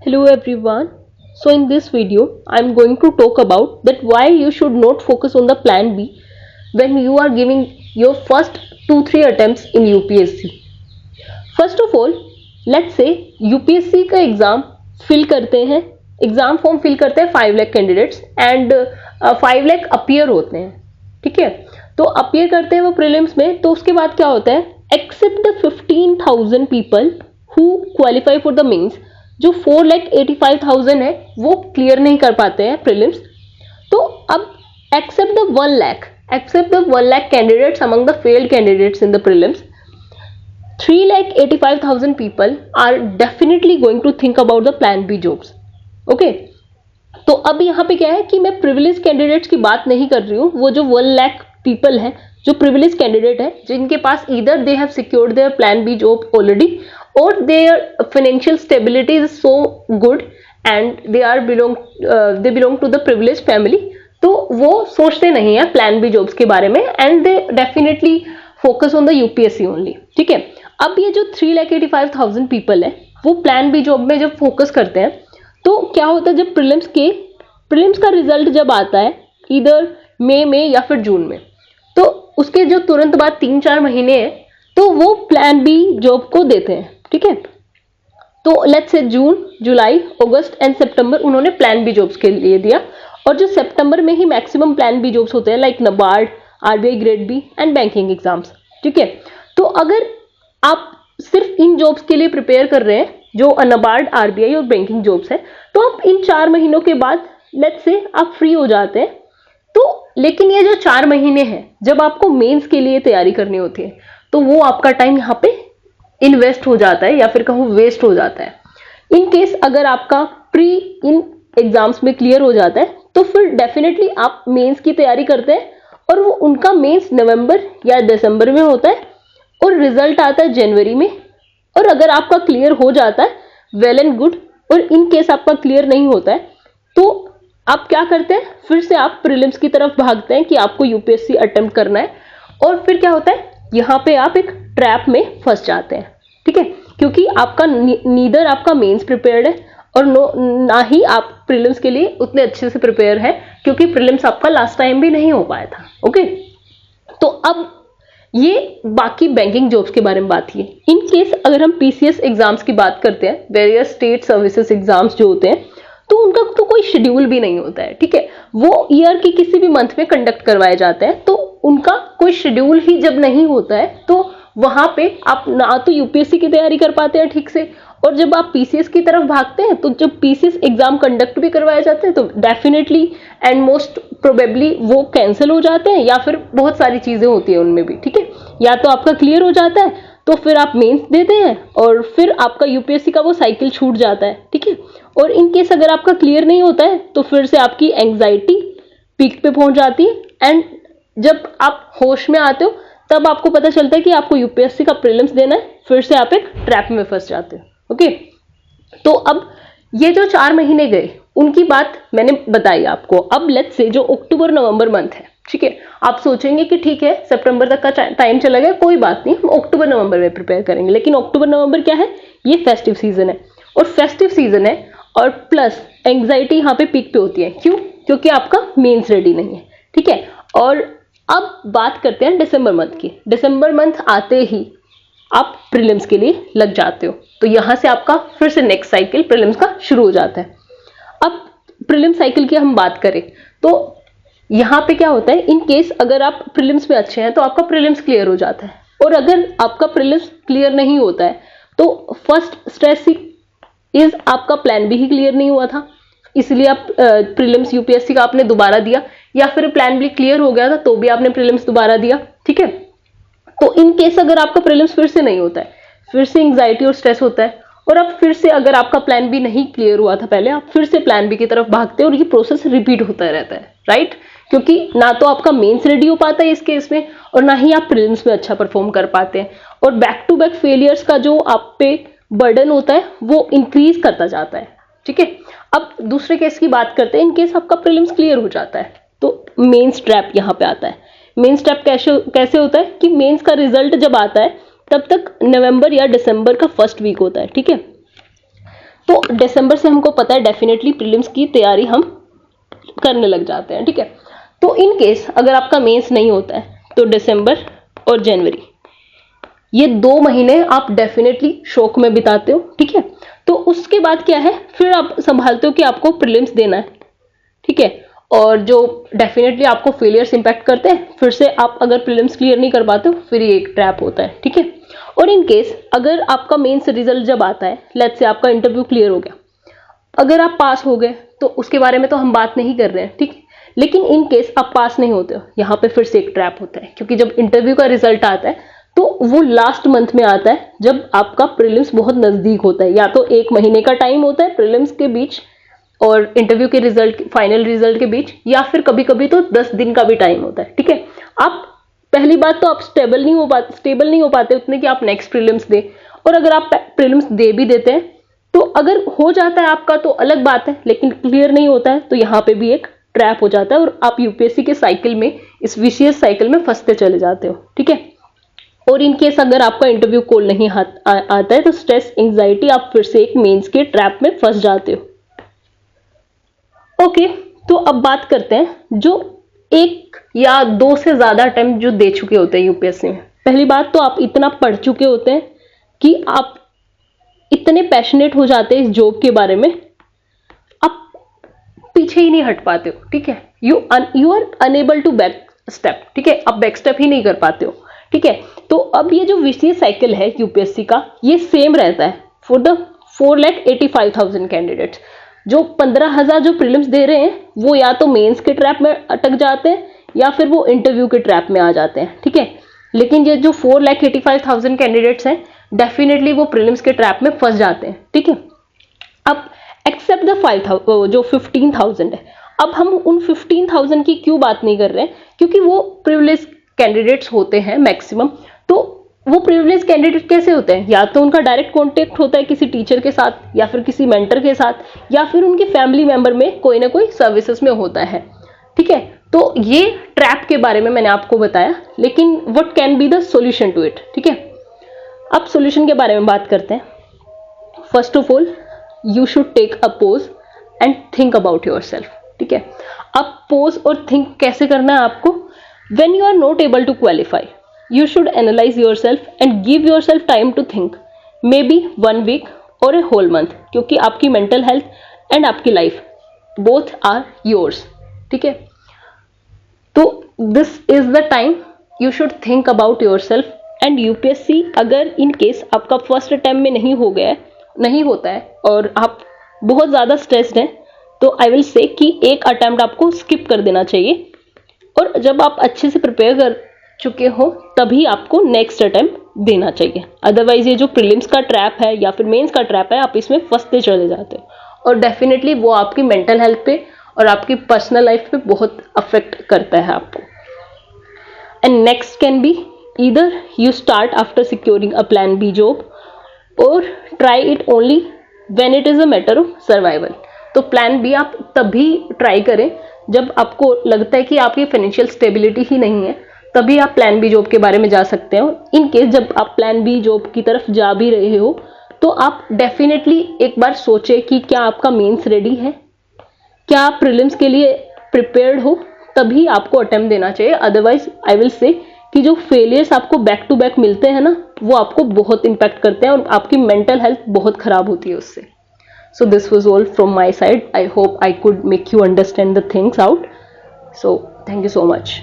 Hello everyone. So in this video, I am going to talk about that why you should not focus on the plan B when you are giving your first 2-3 attempts in UPSC. First of all, let's say UPSC का exam fill करते हैं, exam form fill करते हैं 5 lakh candidates and 5 lakh appear होते हैं. ठीक है, तो अपीयर करते हैं वो प्रीलिम्स में. तो उसके बाद क्या होता है, except the 15,000 people who qualify for the mains, जो 4,85,000 है वो क्लियर नहीं कर पाते हैं प्रीलिम्स. तो अब except the 1 lakh candidates among the failed candidates in the prelims, 3,85,000 people are definitely going to think about the plan B jobs. Okay, तो अब यहाँ पे क्या है कि मैं प्रिविलेज कैंडिडेट्स की बात नहीं कर रही हूँ. वो जो 1 लाख पीपल है जो प्रिविलेज कैंडिडेट है, जिनके पास either they have secured their plan B job already और their financial stability is so good and they belong to the privilege family. तो वो सोचते नहीं है प्लान बी जॉब्स के बारे में and they definitely focus on the UPSC only. ठीक है, अब ये जो 3,85,000 पीपल है वो प्लान बी जॉब में जब फोकस करते हैं तो क्या होता है, जब प्रीलिम्स का रिजल्ट जब आता है इधर मई में या फिर जून में, तो उसके जो तुरंत बाद 3-4 महीने हैं तो वो प्लान बी जॉब को देते हैं. ठीक है, तो let's say June, July, August and सितंबर उन्होंने प्लान बी जॉब्स के लिए दिया. और जो सितंबर में ही मैक्सिमम प्लान बी जॉब्स होते हैं like NABARD, RBI grade B and banking exams. ठीक है, तो अगर आप सिर्फ इन जॉब्स के लिए प्रिपेयर कर रहे हैं जो नबार्ड, आरबीआई और बैंकिंग जॉब्स है, तो आप इन 4 महीनों के बाद लेट्स से आप फ्री हो जाते हैं. तो लेकिन ये जो 4 महीने हैं जब आपको मेंस के लिए तैयारी करनी होती है तो वो आपका टाइम यहाँ पे इन्वेस्ट हो जाता है या फिर कहूँ वेस्ट हो जाता है. इन केस अगर आपका प्री इन एग्जाम्स में क्लियर हो जाता है तो फिर डेफिनेटली आप मेंस की तैयारी करते हैं और वो उनका मेंस नवंबर या दिसंबर में होता है और रिजल्ट आता है जनवरी में. और अगर आपका क्लियर हो जाता है वेल एंड गुड, और इन केस आपका क्लियर नहीं होता है तो आप क्या करते हैं, फिर से आप प्रीलिम्स की तरफ भागते हैं कि आपको यूपीएससी अटेम्प्ट करना है. और फिर क्या होता है, यहाँ पे आप एक ट्रैप में फंस जाते हैं. ठीक है, क्योंकि आपका नीदर आपका मेंस प्रिपेयर्ड है और ना ही आप प्रीलिम्स के लिए उतने अच्छे से प्रिपेयर है, क्योंकि प्रीलिम्स आपका लास्ट टाइम भी नहीं हो पाया था. ओके, तो अब ये बाकी बैंकिंग जॉब्स के बारे में बात की. इन केस अगर हम पीसीएस एग्जाम्स की बात करते हैं, वेरियस स्टेट सर्विसेज एग्जाम्स जो होते हैं, तो उनका तो कोई शेड्यूल भी नहीं होता है. ठीक है, वो ईयर के किसी भी मंथ में कंडक्ट करवाए जाते हैं, तो उनका कोई शेड्यूल ही जब नहीं होता है तो वहां पे आप ना तो यूपीएससी की तैयारी कर पाते हैं ठीक से, और जब आप पीसीएस की तरफ भागते हैं तो जब पीसीएस एग्जाम कंडक्ट भी करवाए जाते हैं तो डेफिनेटली एंड मोस्ट प्रोबेबली वो कैंसिल हो जाते हैं या फिर बहुत सारी चीजें होती है उनमें भी. ठीक है, या तो आपका क्लियर हो जाता है तो फिर आप मेंस देते हैं और फिर आपका यूपीएससी का वो साइकिल छूट जाता है. ठीक है, और इन केस अगर आपका क्लियर नहीं होता है तो फिर से आपकी एंग्जाइटी पीक पे पहुंच जाती है एंड जब आप होश में आते हो तब आपको पता चलता है कि आपको यूपीएससी का प्रीलिम्स देना है, फिर से आप एक ट्रैप में फंस जाते हो. ओके, तो अब ये जो 4 महीने गए उनकी बात मैंने बताई आपको. अब लेट्स से जो अक्टूबर नवंबर मंथ है, ठीक है, आप सोचेंगे कि ठीक है सितंबर तक का टाइम चला गया, कोई बात नहीं, हम अक्टूबर नवंबर में प्रिपेयर करेंगे. लेकिन अक्टूबर नवंबर क्या है, ये फेस्टिव सीजन है और फेस्टिव सीजन है और प्लस एंग्जाइटी यहाँ पे पीक पे होती है. क्यों? क्योंकि आपका मेंस रेडी नहीं है. ठीक है, और अब बात करते हैं दिसंबर मंथ की. दिसंबर मंथ आते ही आप प्रीलिम्स के लिए लग जाते हो, तो यहां से आपका फिर से नेक्स्ट साइकिल प्रीलिम्स का शुरू हो जाता है. अब प्रीलिम साइकिल की हम बात करें तो यहां पे क्या होता है, इन केस अगर आप प्रीलिम्स में अच्छे हैं तो आपका प्रीलिम्स क्लियर हो जाता है, और अगर आपका प्रीलिम्स क्लियर नहीं होता है तो फर्स्ट स्ट्रेस इज आपका प्लान बी ही क्लियर नहीं हुआ था, इसलिए आप प्रीलिम्स यूपीएससी का आपने दोबारा दिया, या फिर प्लान बी क्लियर हो गया था तो भी आपने प्रीलिम्स दोबारा दिया. ठीक है, तो इन केस अगर आपका प्रीलिम्स फिर से नहीं होता है, फिर से एंग्जाइटी और स्ट्रेस होता है, और अब फिर से अगर आपका प्लान बी नहीं क्लियर हुआ था पहले, आप फिर से प्लान बी की तरफ भागते हैं और ये प्रोसेस रिपीट होता रहता है. राइट, क्योंकि ना तो आपका मेंस रेडी हो पाता है इस केस में और ना ही आप प्रीलिम्स में अच्छा परफॉर्म कर पाते हैं, और बैक टू बैक फेलियर्स का जो आप पे बर्डन होता है वो इंक्रीज करता जाता है. ठीक है, अब दूसरे केस की बात करते हैं. इन केस आपका प्रीलिम्स क्लियर हो जाता है तो मेंस ट्रैप यहाँ पे आता है. मेंस ट्रैप कैसे होता है कि मेंस का रिजल्ट जब आता है तब तक नवंबर या दिसंबर का फर्स्ट वीक होता है. ठीक है, तो दिसंबर से हमको पता है डेफिनेटली प्रीलिम्स की तैयारी हम करने लग जाते हैं, ठीक है। तो इन केस अगर आपका मेंस नहीं होता है तो दिसंबर और जनवरी ये 2 महीने आप डेफिनेटली शोक में बिताते हो, ठीक है। तो उसके बाद क्या है, फिर आप संभालते हो कि आपको प्रीलिम्स देना है, ठीक है। और जो डेफिनेटली आपको फेलियर्स इंपैक्ट करते हैं, फिर से आप अगर प्रीलिम्स क्लियर नहीं कर पाते हो फिर ये एक ट्रैप होता है, ठीक है। और इन केस अगर आपका मेंस रिजल्ट जब आता है, लेट्स से आपका इंटरव्यू क्लियर हो गया, अगर आप पास हो गए तो उसके बारे में तो हम बात नहीं कर रहे हैं, ठीक है। लेकिन इन केस आप पास नहीं होते हो, यहाँ पे फिर से एक ट्रैप होता है, क्योंकि जब इंटरव्यू का रिजल्ट आता है तो वो लास्ट मंथ में आता है जब आपका प्रीलिम्स बहुत नजदीक होता है। या तो 1 महीने का टाइम होता है प्रीलिम्स के बीच और इंटरव्यू के रिजल्ट, फाइनल रिजल्ट के बीच, या फिर कभी कभी तो 10 दिन का भी टाइम होता है, ठीक है। आप पहली बात तो आप स्टेबल नहीं हो पाते उतने कि आप नेक्स्ट प्रीलिम्स दे। और अगर आप प्रीलिम्स दे भी देते हैं तो अगर हो जाता है आपका तो अलग बात है, लेकिन क्लियर नहीं होता है तो यहाँ पे भी एक ट्रैप हो जाता है और आप यूपीएससी के साइकिल में, इस विशियस साइकिल में फंसते चले जाते हो, ठीक है। और इन केस अगर आपका इंटरव्यू कॉल नहीं आता है तो स्ट्रेस, एंजाइटी, आप फिर से एक मेंस के ट्रैप में फंस जाते हो। ओके, तो अब बात करते हैं जो 1 या 2 से ज्यादा अटेम्प्ट जो दे चुके होते हैं यूपीएससी में। पहली बात तो आप इतना पढ़ चुके होते हैं कि आप इतने पैशनेट हो जाते हैं इस जॉब के बारे में, आप पीछे ही नहीं हट पाते हो, ठीक है। You are unable to back step, ठीक है, आप बैक स्टेप ही नहीं कर पाते हो, ठीक है। तो अब ये जो विशेष साइकिल है यूपीएससी का, ये सेम रहता है फॉर द 4,85,000 कैंडिडेट्स। जो 15,000 जो प्रीलिम्स दे रहे हैं वो या तो मेंस के ट्रैप में अटक जाते हैं या फिर वो इंटरव्यू के ट्रैप में आ जाते हैं, ठीक है। लेकिन ये जो 4,85,000 कैंडिडेट्स हैं डेफिनेटली वो प्रीलिम्स के ट्रैप में फंस जाते हैं, ठीक है। अब एक्सेप्ट द 5,000 जो 15,000 है, अब हम उन 15,000 की क्यों बात नहीं कर रहे हैं, क्योंकि वो प्रिविलेज कैंडिडेट्स होते हैं मैक्सिमम। तो वो प्रिविलेज कैंडिडेट कैसे होते हैं, या तो उनका डायरेक्ट कॉन्टेक्ट होता है किसी टीचर के साथ या फिर किसी मेंटर के साथ, या फिर उनके फैमिली मेंबर में कोई ना कोई सर्विसेज में होता है, ठीक है। तो ये ट्रैप के बारे में मैंने आपको बताया, लेकिन what can be the solution to it, ठीक है। अब सॉल्यूशन के बारे में बात करते हैं। First of all you should take a pause and think about yourself, ठीक है। अब पोज और थिंक कैसे करना है आपको, when you are not able to qualify you should analyze yourself and give yourself time to think, maybe 1 week or a whole month, क्योंकि आपकी mental health and आपकी life both are yours, ठीक है। तो this is the time you should think about yourself and UPSC अगर in case आपका first attempt में नहीं होता है और आप बहुत ज़्यादा स्ट्रेस्ड हैं तो आई विल से कि एक अटेम्प्ट आपको स्किप कर देना चाहिए, और जब आप अच्छे से प्रिपेयर कर चुके हो तभी आपको नेक्स्ट अटेम्प्ट देना चाहिए। अदरवाइज ये जो प्रीलिम्स का ट्रैप है या फिर मेंस का ट्रैप है, आप इसमें फंसते चले जाते हो और डेफिनेटली वो आपकी मेंटल हेल्थ पे और आपकी पर्सनल लाइफ पे बहुत अफेक्ट करता है आपको। And next can be either you start after securing a plan B job और try it only when it is a matter of survival. तो प्लान बी आप तभी ट्राई करें जब आपको लगता है कि आपकी फाइनेंशियल स्टेबिलिटी ही नहीं है, तभी आप प्लान बी जॉब के बारे में जा सकते हो। इन केस जब आप प्लान बी जॉब की तरफ जा भी रहे हो तो आप डेफिनेटली एक बार सोचें कि क्या आपका मेंस रेडी है, क्या आप प्रीलिम्स के लिए प्रिपेयर्ड हो, तभी आपको अटेम्प्ट देना चाहिए। अदरवाइज आई विल से कि जो फेलियर्स आपको बैक टू बैक मिलते हैं ना, वो आपको बहुत इंपैक्ट करते हैं और आपकी मेंटल हेल्थ बहुत खराब होती है उससे। So this was all from my side. I hope I could make you understand the things out. So thank you so much.